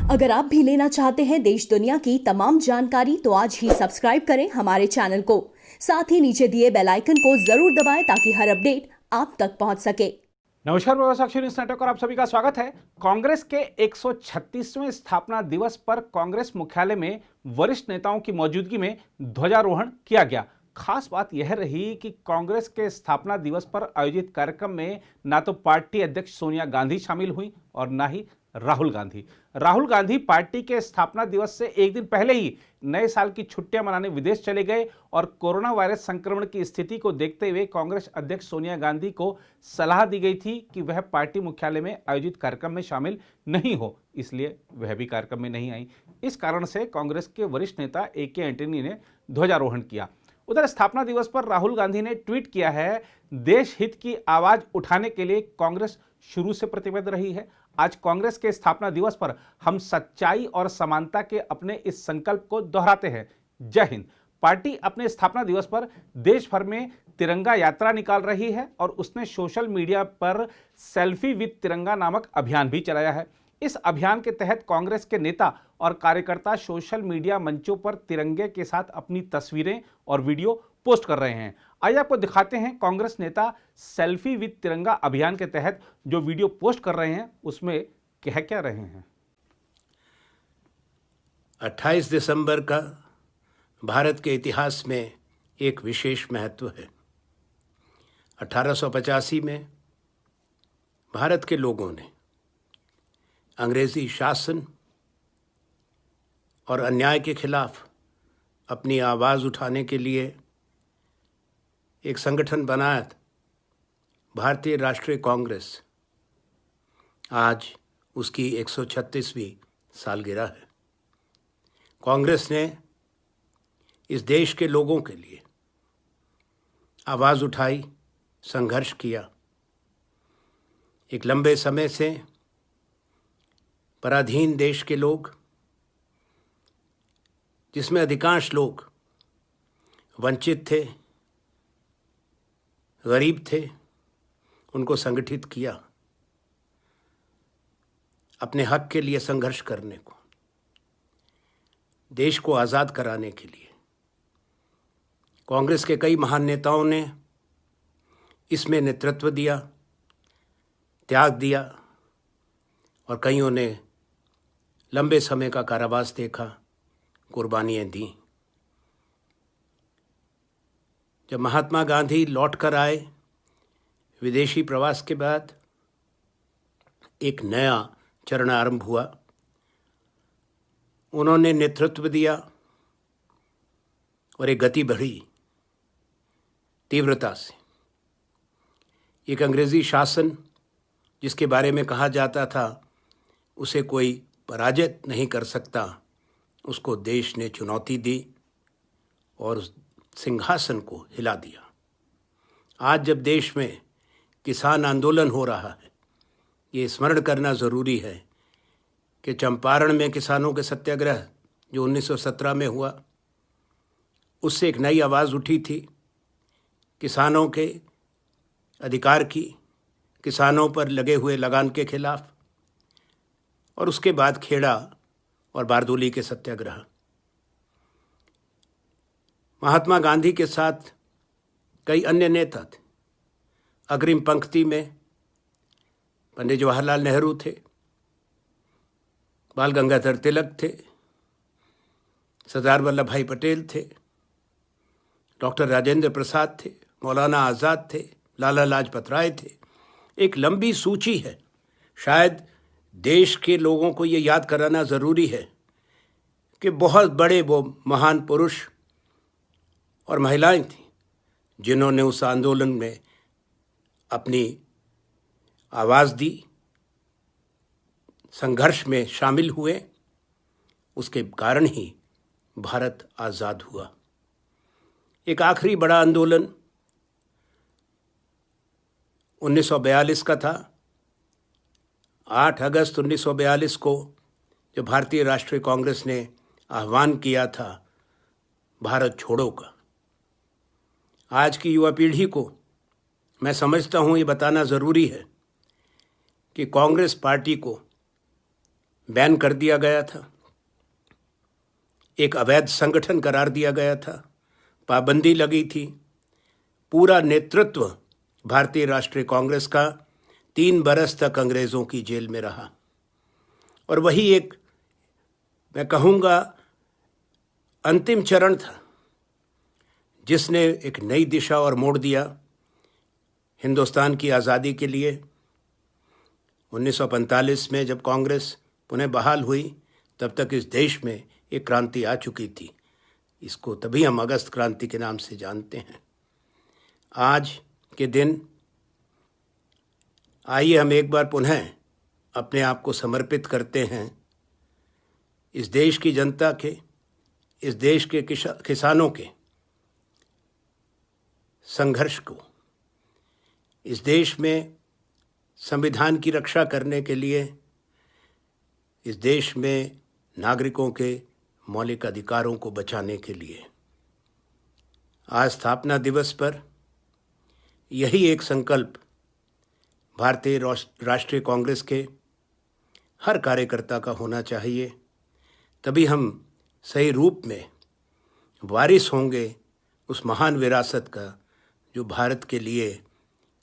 अगर आप भी लेना चाहते हैं देश दुनिया की तमाम जानकारी तो आज ही सब्सक्राइब करें हमारे चैनल को। साथ ही नीचे दिए बेल आइकन को जरूर दबाएं ताकि हर अपडेट आप तक पहुंच सके। नमस्कार, मैं साक्षी न्यूज नेटवर्क और आप सभी का स्वागत है। कांग्रेस के 136वें स्थापना दिवस पर कांग्रेस मुख्यालय में वरिष्ठ नेताओं की मौजूदगी में ध्वजारोहण किया गया। खास बात यह रही कि कांग्रेस के स्थापना दिवस पर आयोजित कार्यक्रम में ना तो पार्टी अध्यक्ष सोनिया गांधी शामिल हुई और ना ही राहुल गांधी। राहुल गांधी पार्टी के स्थापना दिवस से एक दिन पहले ही नए साल की छुट्टियां मनाने विदेश चले गए और कोरोना वायरस संक्रमण की स्थिति को देखते हुए कांग्रेस अध्यक्ष सोनिया गांधी को सलाह दी गई थी कि वह पार्टी मुख्यालय में आयोजित कार्यक्रम में शामिल नहीं हो, इसलिए वह भी कार्यक्रम में नहीं आई। इस कारण से कांग्रेस के वरिष्ठ नेता ए.के. एंटनी ने ध्वजारोहण किया। उधर स्थापना दिवस पर राहुल गांधी ने ट्वीट किया है, देश हित की आवाज उठाने के लिए कांग्रेस शुरू से प्रतिबद्ध रही है। आज कांग्रेस के स्थापना दिवस पर हम सच्चाई और समानता के अपने इस संकल्प को दोहराते हैं। जय हिंद। पार्टी अपने स्थापना दिवस पर देश भर में तिरंगा यात्रा निकाल रही है और उसने सोशल मीडिया पर सेल्फी विद तिरंगा नामक अभियान भी चलाया है। इस अभियान के तहत कांग्रेस के नेता और कार्यकर्ता सोशल मीडिया मंचों पर तिरंगे के साथ अपनी तस्वीरें और वीडियो पोस्ट कर रहे हैं। आइए आपको दिखाते हैं कांग्रेस नेता सेल्फी विद तिरंगा अभियान के तहत जो वीडियो पोस्ट कर रहे हैं उसमें कह क्या रहे हैं। 28 दिसंबर का भारत के इतिहास में एक विशेष महत्व है। 1885 में भारत के लोगों ने अंग्रेजी शासन और अन्याय के खिलाफ अपनी आवाज़ उठाने के लिए एक संगठन बनाया था, भारतीय राष्ट्रीय कांग्रेस। आज उसकी 136वीं सालगिरह है। कांग्रेस ने इस देश के लोगों के लिए आवाज़ उठाई, संघर्ष किया। एक लंबे समय से पराधीन देश के लोग, जिसमें अधिकांश लोग वंचित थे, गरीब थे, उनको संगठित किया अपने हक के लिए संघर्ष करने को, देश को आज़ाद कराने के लिए। कांग्रेस के कई महान नेताओं ने इसमें नेतृत्व दिया, त्याग दिया और कईयों ने लंबे समय का कारावास देखा, कुर्बानियाँ दी। जब महात्मा गांधी लौटकर आए विदेशी प्रवास के बाद, एक नया चरण आरंभ हुआ। उन्होंने नेतृत्व दिया और एक गति बढ़ी तीव्रता से। एक अंग्रेजी शासन जिसके बारे में कहा जाता था उसे कोई पराजित नहीं कर सकता, उसको देश ने चुनौती दी और सिंहासन को हिला दिया। आज जब देश में किसान आंदोलन हो रहा है, ये स्मरण करना ज़रूरी है कि चंपारण में किसानों के सत्याग्रह जो 1917 में हुआ, उससे एक नई आवाज़ उठी थी किसानों के अधिकार की, किसानों पर लगे हुए लगान के खिलाफ। और उसके बाद खेड़ा और बारदोली के सत्याग्रह। महात्मा गांधी के साथ कई अन्य नेता थे। अग्रिम पंक्ति में पंडित जवाहरलाल नेहरू थे, बाल गंगाधर तिलक थे, सरदार वल्लभ भाई पटेल थे, डॉक्टर राजेंद्र प्रसाद थे, मौलाना आज़ाद थे, लाला लाजपत राय थे। एक लंबी सूची है। शायद देश के लोगों को ये याद कराना ज़रूरी है कि बहुत बड़े वो महान पुरुष और महिलाएं थीं जिन्होंने उस आंदोलन में अपनी आवाज़ दी, संघर्ष में शामिल हुए। उसके कारण ही भारत आज़ाद हुआ। एक आखिरी बड़ा आंदोलन 1942 का था। 8 अगस्त 1942 को जो भारतीय राष्ट्रीय कांग्रेस ने आह्वान किया था भारत छोड़ो का, आज की युवा पीढ़ी को मैं समझता हूँ ये बताना ज़रूरी है कि कांग्रेस पार्टी को बैन कर दिया गया था, एक अवैध संगठन करार दिया गया था, पाबंदी लगी थी। पूरा नेतृत्व भारतीय राष्ट्रीय कांग्रेस का 3 बरस तक अंग्रेज़ों की जेल में रहा। और वही एक, मैं कहूँगा, अंतिम चरण था जिसने एक नई दिशा और मोड़ दिया हिंदुस्तान की आज़ादी के लिए। 1945 में जब कांग्रेस पुनः बहाल हुई, तब तक इस देश में एक क्रांति आ चुकी थी। इसको तभी हम अगस्त क्रांति के नाम से जानते हैं। आज के दिन आइए हम एक बार पुनः अपने आप को समर्पित करते हैं इस देश की जनता के, इस देश के किसानों के संघर्ष को, इस देश में संविधान की रक्षा करने के लिए, इस देश में नागरिकों के मौलिक अधिकारों को बचाने के लिए। आज स्थापना दिवस पर यही एक संकल्प भारतीय राष्ट्रीय कांग्रेस के हर कार्यकर्ता का होना चाहिए। तभी हम सही रूप में वारिस होंगे उस महान विरासत का जो भारत के लिए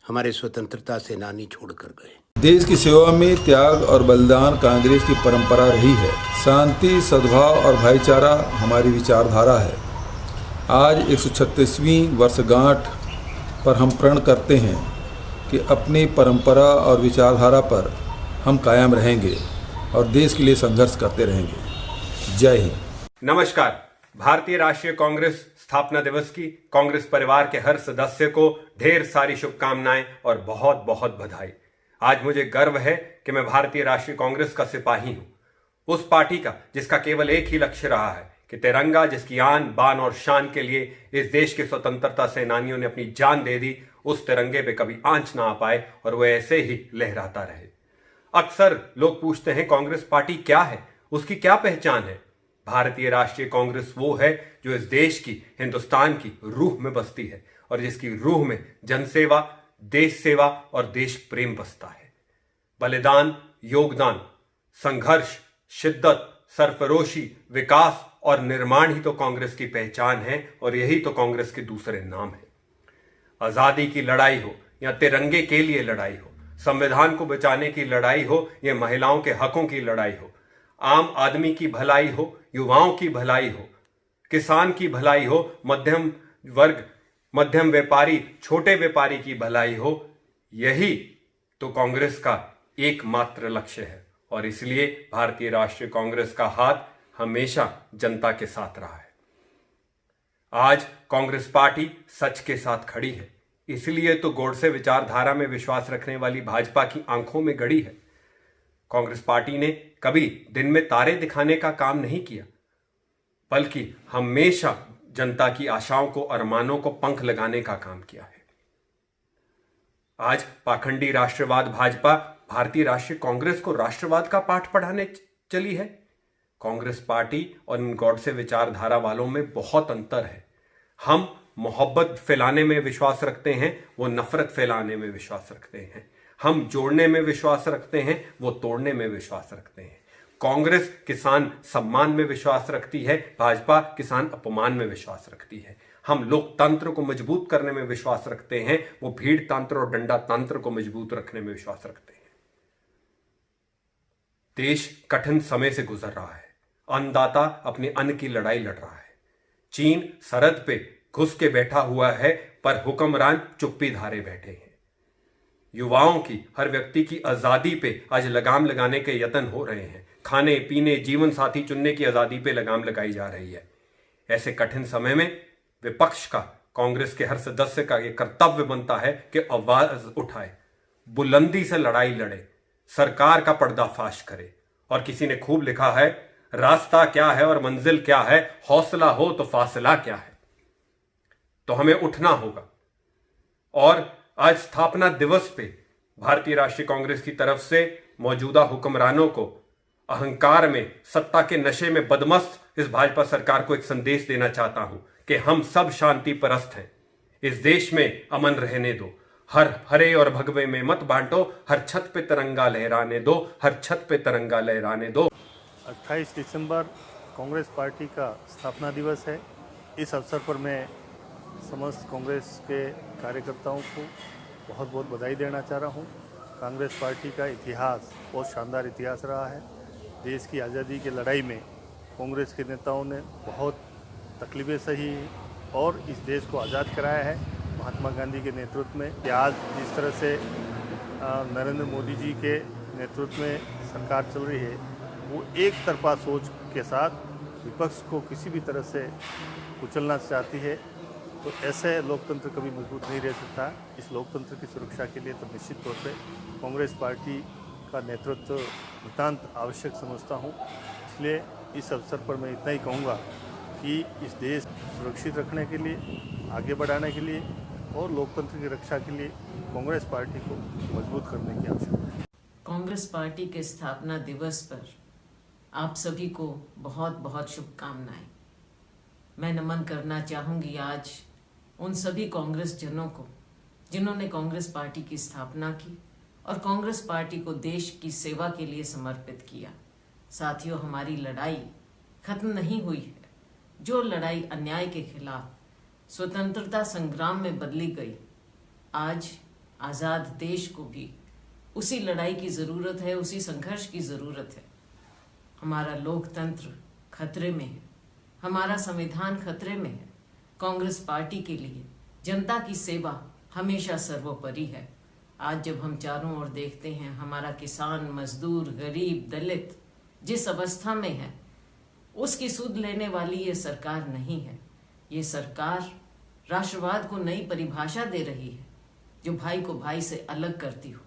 हमारे स्वतंत्रता सेनानी छोड़कर गए। देश की सेवा में त्याग और बलिदान कांग्रेस की परंपरा रही है। शांति, सद्भाव और भाईचारा हमारी विचारधारा है। आज 136वीं वर्षगांठ पर हम प्रण करते हैं कि अपनी परंपरा और विचारधारा पर हम कायम रहेंगे और देश के लिए संघर्ष करते रहेंगे। जय हिंद। नमस्कार। भारतीय राष्ट्रीय कांग्रेस स्थापना दिवस की कांग्रेस परिवार के हर सदस्य को ढेर सारी शुभकामनाएं और बहुत बहुत बधाई। आज मुझे गर्व है कि मैं भारतीय राष्ट्रीय कांग्रेस का सिपाही हूं, उस पार्टी का जिसका केवल एक ही लक्ष्य रहा है कि तिरंगा, जिसकी आन बान और शान के लिए इस देश के स्वतंत्रता सेनानियों ने अपनी जान दे दी, उस तिरंगे पे कभी आंच ना आ पाए और वह ऐसे ही लहराता रहे। अक्सर लोग पूछते हैं कांग्रेस पार्टी क्या है, उसकी क्या पहचान है। भारतीय राष्ट्रीय कांग्रेस वो है जो इस देश की, हिंदुस्तान की रूह में बसती है और जिसकी रूह में जनसेवा, देश सेवा और देश प्रेम बसता है। बलिदान, योगदान, संघर्ष, शिद्दत, सरफरोशी, विकास और निर्माण ही तो कांग्रेस की पहचान है और यही तो कांग्रेस के दूसरे नाम है। आजादी की लड़ाई हो या तिरंगे के लिए लड़ाई हो, संविधान को बचाने की लड़ाई हो या महिलाओं के हकों की लड़ाई हो, आम आदमी की भलाई हो, युवाओं की भलाई हो, किसान की भलाई हो, मध्यम वर्ग, मध्यम व्यापारी, छोटे व्यापारी की भलाई हो, यही तो कांग्रेस का एकमात्र लक्ष्य है। और इसलिए भारतीय राष्ट्रीय कांग्रेस का हाथ हमेशा जनता के साथ रहा है। आज कांग्रेस पार्टी सच के साथ खड़ी है, इसलिए तो गोडसे विचारधारा में विश्वास रखने वाली भाजपा की आंखों में गड़ी है। कांग्रेस पार्टी ने कभी दिन में तारे दिखाने का काम नहीं किया, बल्कि हमेशा जनता की आशाओं को, अरमानों को पंख लगाने का काम किया है। आज पाखंडी राष्ट्रवाद भाजपा भारतीय राष्ट्रीय कांग्रेस को राष्ट्रवाद का पाठ पढ़ाने चली है। कांग्रेस पार्टी और इन गॉडसे विचारधारा वालों में बहुत अंतर है। हम मोहब्बत फैलाने में विश्वास रखते हैं, वो नफरत फैलाने में विश्वास रखते हैं। हम जोड़ने में विश्वास रखते हैं, वो तोड़ने में विश्वास रखते हैं। कांग्रेस किसान सम्मान में विश्वास रखती है, भाजपा किसान अपमान में विश्वास रखती है। हम लोकतंत्र को मजबूत करने में विश्वास रखते हैं, वो भीड़ तंत्र और डंडा तंत्र को मजबूत रखने में विश्वास रखते हैं। देश कठिन समय से गुजर रहा है। अन्नदाता अपने अन्न की लड़ाई लड़ रहा है। चीन सरहद पे घुस के बैठा हुआ है, पर हुक्मरान चुप्पी धारे बैठे हैं। युवाओं की, हर व्यक्ति की आजादी पे आज लगाम लगाने के यत्न हो रहे हैं। खाने पीने, जीवन साथी चुनने की आजादी पे लगाम लगाई जा रही है। ऐसे कठिन समय में विपक्ष का, कांग्रेस के हर सदस्य का यह कर्तव्य बनता है कि आवाज उठाए, बुलंदी से लड़ाई लड़े, सरकार का पर्दाफाश करे। और किसी ने खूब लिखा है, रास्ता क्या है और मंजिल क्या है, हौसला हो तो फासला क्या है। तो हमें उठना होगा। और आज स्थापना दिवस पे भारतीय राष्ट्रीय कांग्रेस की तरफ से मौजूदा हुक्मरानों को अहंकार में, सत्ता के नशे में बदमस्त इस भाजपा सरकार को एक संदेश देना चाहता हूं कि हम सब शांति परस्त हैं। इस देश में अमन रहने दो, हर हरे और भगवे में मत बांटो, हर छत पे तिरंगा लहराने दो, हर छत पे तिरंगा लहराने दो। 28 दिसंबर कांग्रेस पार्टी का स्थापना दिवस है। इस अवसर पर मैं समस्त कांग्रेस के कार्यकर्ताओं को बहुत बहुत बधाई देना चाह रहा हूं। कांग्रेस पार्टी का इतिहास बहुत शानदार इतिहास रहा है। देश की आज़ादी की लड़ाई में कांग्रेस के नेताओं ने बहुत तकलीफें सही और इस देश को आज़ाद कराया है महात्मा गांधी के नेतृत्व में। कि आज जिस तरह से नरेंद्र मोदी जी के नेतृत्व में सरकार चल रही है, वो एक तरफा सोच के साथ विपक्ष को किसी भी तरह से कुचलना चाहती है, तो ऐसे लोकतंत्र कभी मजबूत नहीं रह सकता। इस लोकतंत्र की सुरक्षा के लिए तो निश्चित तौर पे कांग्रेस पार्टी का नेतृत्व नितांत आवश्यक समझता हूँ। इसलिए इस अवसर पर मैं इतना ही कहूँगा कि इस देश सुरक्षित रखने के लिए, आगे बढ़ाने के लिए और लोकतंत्र की रक्षा के लिए कांग्रेस पार्टी को मजबूत करने की आवश्यकता है। कांग्रेस पार्टी के स्थापना दिवस पर आप सभी को बहुत बहुत शुभकामनाएं। मैं नमन करना चाहूंगी आज उन सभी कांग्रेस जनों को जिन्होंने कांग्रेस पार्टी की स्थापना की और कांग्रेस पार्टी को देश की सेवा के लिए समर्पित किया। साथियों, हमारी लड़ाई खत्म नहीं हुई है। जो लड़ाई अन्याय के खिलाफ स्वतंत्रता संग्राम में बदली गई, आज आज़ाद देश को भी उसी लड़ाई की ज़रूरत है, उसी संघर्ष की ज़रूरत है। हमारा लोकतंत्र खतरे में है, हमारा संविधान खतरे में है। कांग्रेस पार्टी के लिए जनता की सेवा हमेशा सर्वोपरि है। आज जब हम चारों ओर देखते हैं, हमारा किसान, मजदूर, गरीब, दलित जिस अवस्था में है, उसकी सुध लेने वाली ये सरकार नहीं है। ये सरकार राष्ट्रवाद को नई परिभाषा दे रही है, जो भाई को भाई से अलग करती हो,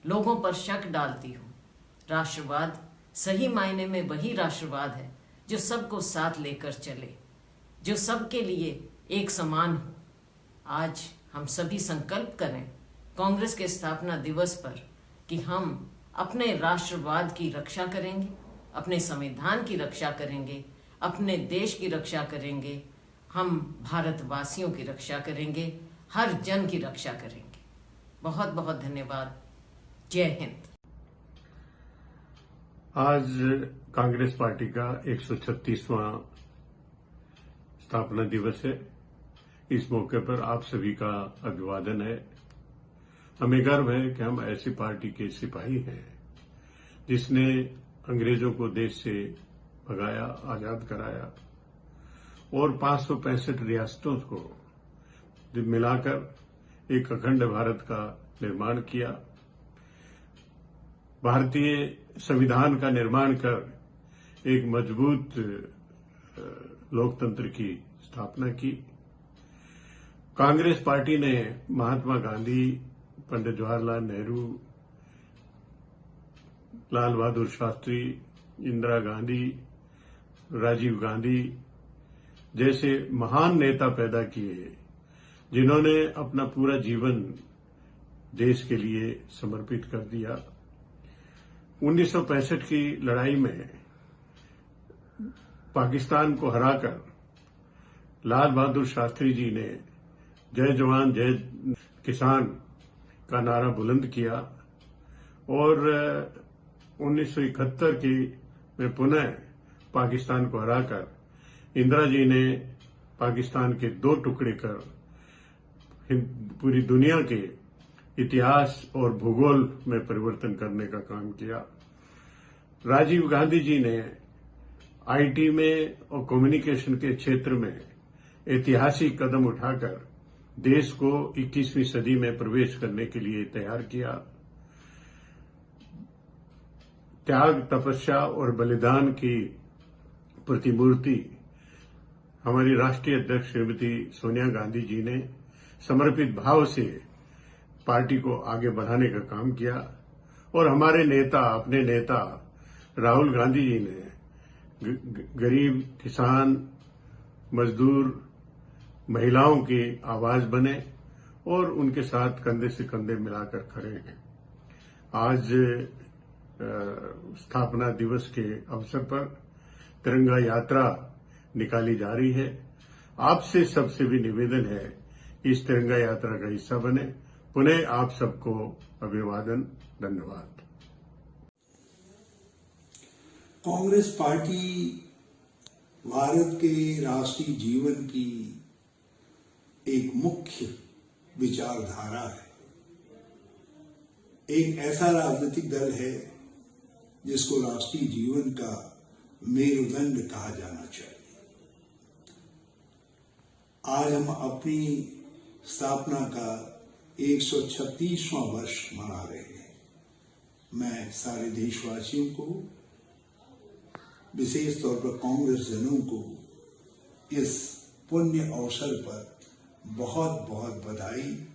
लोगों पर शक डालती हो। राष्ट्रवाद सही मायने में वही राष्ट्रवाद है जो सबको साथ लेकर चले, जो सबके लिए एक समान हो। आज हम सभी संकल्प करें कांग्रेस के स्थापना दिवस पर कि हम अपने राष्ट्रवाद की रक्षा करेंगे, अपने संविधान की रक्षा करेंगे, अपने देश की रक्षा करेंगे, हम भारतवासियों की रक्षा करेंगे, हर जन की रक्षा करेंगे। बहुत बहुत धन्यवाद। जय हिंद। आज कांग्रेस पार्टी का 136वां स्थापना दिवस है। इस मौके पर आप सभी का अभिवादन है। हमें गर्व है कि हम ऐसी पार्टी के सिपाही हैं जिसने अंग्रेजों को देश से भगाया, आजाद कराया और 565 रियासतों को मिलाकर एक अखंड भारत का निर्माण किया। भारतीय संविधान का निर्माण कर एक मजबूत लोकतंत्र की स्थापना की। कांग्रेस पार्टी ने महात्मा गांधी, पंडित जवाहरलाल नेहरू, लाल बहादुर शास्त्री, इंदिरा गांधी, राजीव गांधी जैसे महान नेता पैदा किए, जिन्होंने अपना पूरा जीवन देश के लिए समर्पित कर दिया। 1965 की लड़ाई में पाकिस्तान को हराकर लाल बहादुर शास्त्री जी ने जय जवान जय किसान का नारा बुलंद किया और 1971 की में पुनः पाकिस्तान को हराकर इंदिरा जी ने पाकिस्तान के 2 टुकड़े कर पूरी दुनिया के इतिहास और भूगोल में परिवर्तन करने का काम किया। राजीव गांधी जी ने आईटी में और कम्युनिकेशन के क्षेत्र में ऐतिहासिक कदम उठाकर देश को 21वीं सदी में प्रवेश करने के लिए तैयार किया। त्याग, तपस्या और बलिदान की प्रतिमूर्ति हमारी राष्ट्रीय अध्यक्ष श्रीमती सोनिया गांधी जी ने समर्पित भाव से पार्टी को आगे बढ़ाने का काम किया और हमारे नेता, अपने नेता राहुल गांधी जी ने गरीब, किसान, मजदूर, महिलाओं की आवाज बने और उनके साथ कंधे से कंधे मिलाकर खड़े हैं। आज स्थापना दिवस के अवसर पर तिरंगा यात्रा निकाली जा रही है। आपसे सबसे भी निवेदन है कि इस तिरंगा यात्रा का हिस्सा बने। पुनः आप सबको अभिवादन, धन्यवाद। कांग्रेस पार्टी भारत के राष्ट्रीय जीवन की एक मुख्य विचारधारा है। एक ऐसा राजनीतिक दल है जिसको राष्ट्रीय जीवन का मेरुदंड कहा जाना चाहिए। आज हम अपनी स्थापना का 136वां वर्ष मना रहे हैं। मैं सारे देशवासियों को, विशेष तौर पर कांग्रेस जनों को इस पुण्य अवसर पर बहुत बहुत बधाई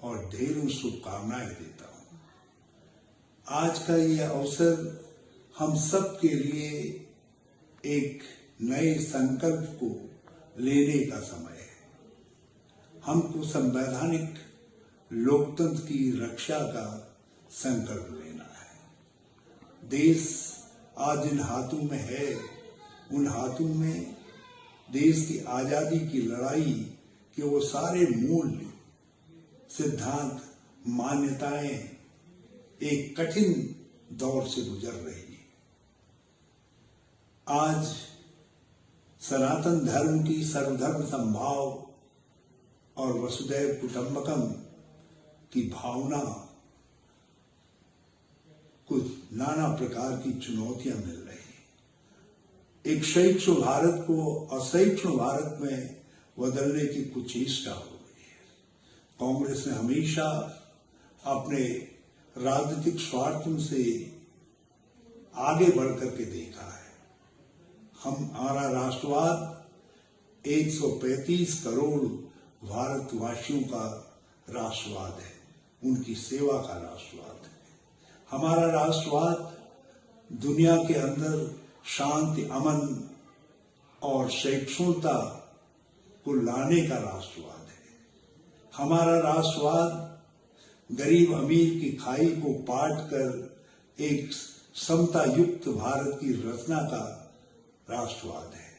और ढेरों शुभकामनाएं देता हूं। आज का यह अवसर हम सब के लिए एक नए संकल्प को लेने का समय है। हमको संवैधानिक लोकतंत्र की रक्षा का संकल्प लेना है। देश आज जिन हाथों में है, उन हाथों में देश की आजादी की लड़ाई के वो सारे मूल्य, सिद्धांत, मान्यताएं एक कठिन दौर से गुजर रही है। आज सनातन धर्म की सर्वधर्म समभाव और वसुधैव कुटुंबकम की भावना कुछ नाना प्रकार की चुनौतियां मिल रही। एक सहिष्णु भारत को असहिष्णु भारत में बदलने की कुचेष्टा हो रही है। कांग्रेस ने हमेशा अपने राजनीतिक स्वार्थों से आगे बढ़ करके देखा है। हमारा राष्ट्रवाद 135 करोड़ भारतवासियों का राष्ट्रवाद है, उनकी सेवा का राष्ट्रवाद है। हमारा राष्ट्रवाद दुनिया के अंदर शांति, अमन और सहिष्णुता को लाने का राष्ट्रवाद है। हमारा राष्ट्रवाद गरीब अमीर की खाई को पाट कर एक समता युक्त भारत की रचना का राष्ट्रवाद है।